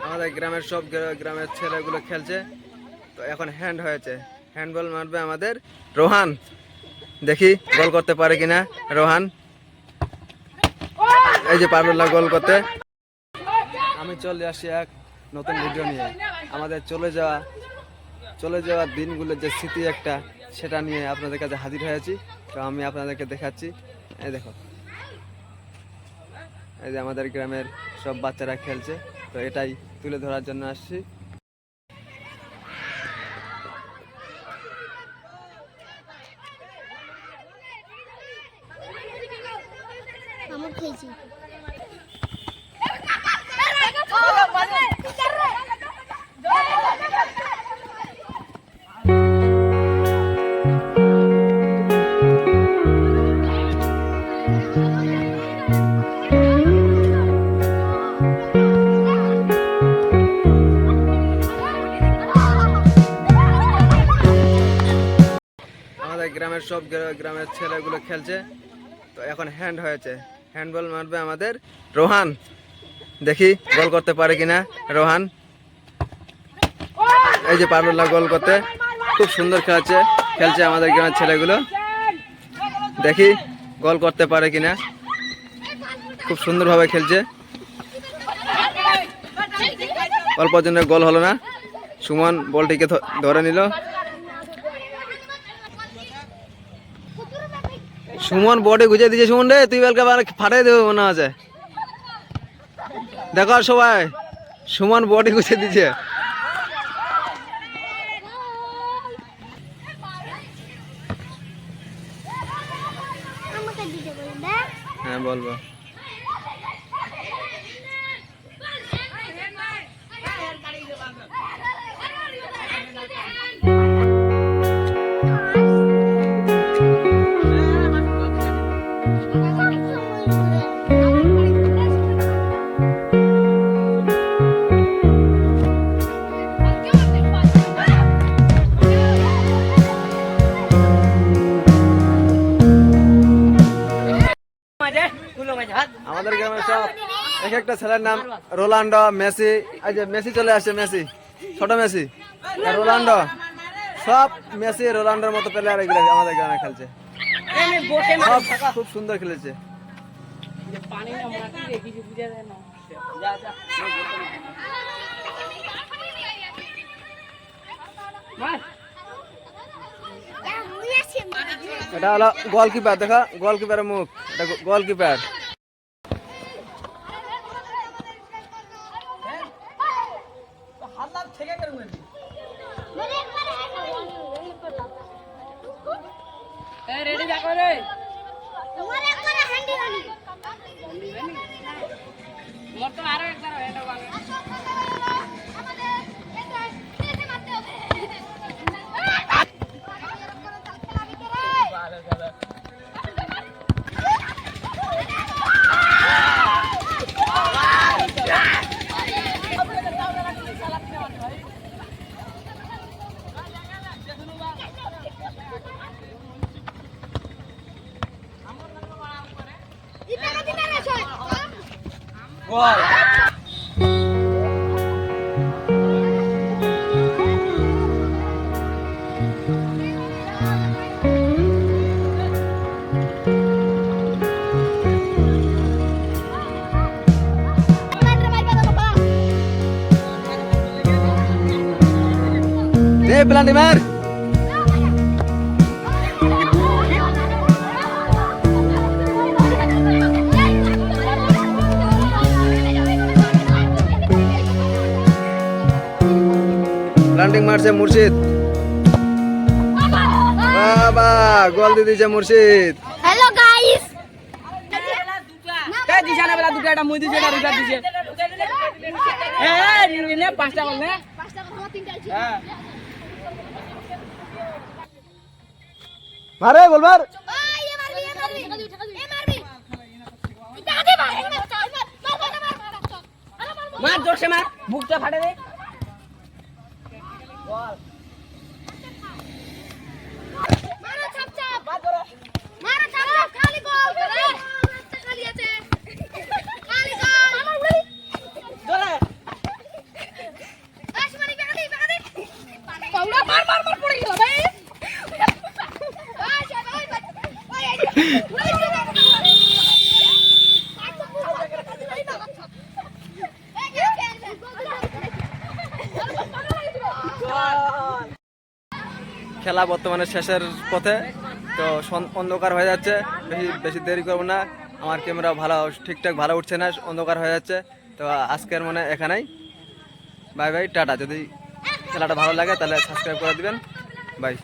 আমাদের গ্রামের সব গ্রামের ছেলেগুলো খেলছে। তো এখন হ্যান্ড হয়েছে, হ্যান্ডবল মারবে আমাদের রোহান। দেখি গোল করতে পারে কিনা রোহান। এই যে পারল না গোল করতে। আমি চলে আসি এক নতুন ভিডিও নিয়ে। আমাদের চলে যাওয়া দিনগুলোর যে স্মৃতি একটা, সেটা নিয়ে আপনাদের কাছে হাজির হয়েছি। তো আমি আপনাদেরকে দেখাচ্ছি। এই দেখো, এই যে আমাদের গ্রামের সব বাচ্চারা খেলছে। তো এটাই তুলে ধরার জন্য আসছি। আমাদের গ্রামের সব গ্রামের ছেলেগুলো খেলছে। তো এখন হ্যান্ড হয়েছে, হ্যান্ডবল মারবে আমাদের রোহান। দেখি গোল করতে পারে কিনা রোহান। এই যে পারল না গোল করতে। খুব সুন্দর খেলছে আমাদের গ্রামের ছেলেগুলো। দেখি গোল করতে পারে কিনা। খুব সুন্দরভাবে খেলছে। অল্প জন্য গোল হলো না। সুমন বলটিকে ধরে নিল। সুমন বডি গুজে দিয়েছে। সুমন রে, তুই বেলকা ফাটাই দেবে মনে আছে। দেখো সবাই, সুমন বডি গুজে দিচ্ছে। হ্যাঁ বলবো। আমাদের গ্রামে সব এক একটা ছেলের নাম রোনাল্ডো, মেসি। এই যে মেসি চলে আসছে, মেসি, ছোট মেসি, রোনাল্ডো। সব মেসি রোনাল্ডোর মতো প্লেয়ার এগুলো আমাদের গ্রামে খেলছে। সব খুব সুন্দর খেলেছে। এটা হলো গোলকিপার। দেখা গোলকিপারের মুখ, এটা goalkeeper. Pelanti mar. Pelanting marse Mursyid. Baba, gol di diye Mursyid. Hello guys. Kayak di sana bela duga ada muid di sana duga di sana. Ini pasta gol ne? Pasta gol tinggal sih. मारे गोल मार। ये मार इतना दे मार मार जोर से मार बुकटा फाटे दे बॉल मारो छाप छाप मारो छाप छाप खाली गोल करे खाली আছে খালি গোল গোল খেলা বর্তমানে শেষের পথে, তো অন্ধকার হয়ে যাচ্ছে, বেশি বেশি দেরি করবো না। আমার ক্যামেরা ভালো ঠিকঠাক ভালো উঠছে না, অন্ধকার হয়ে যাচ্ছে। তো আজকের মানে এখানেই, বাই বাই, টাটা। যদি খেলাটা ভালো লাগে তাহলে সাবস্ক্রাইব করে দিবেন, বাই।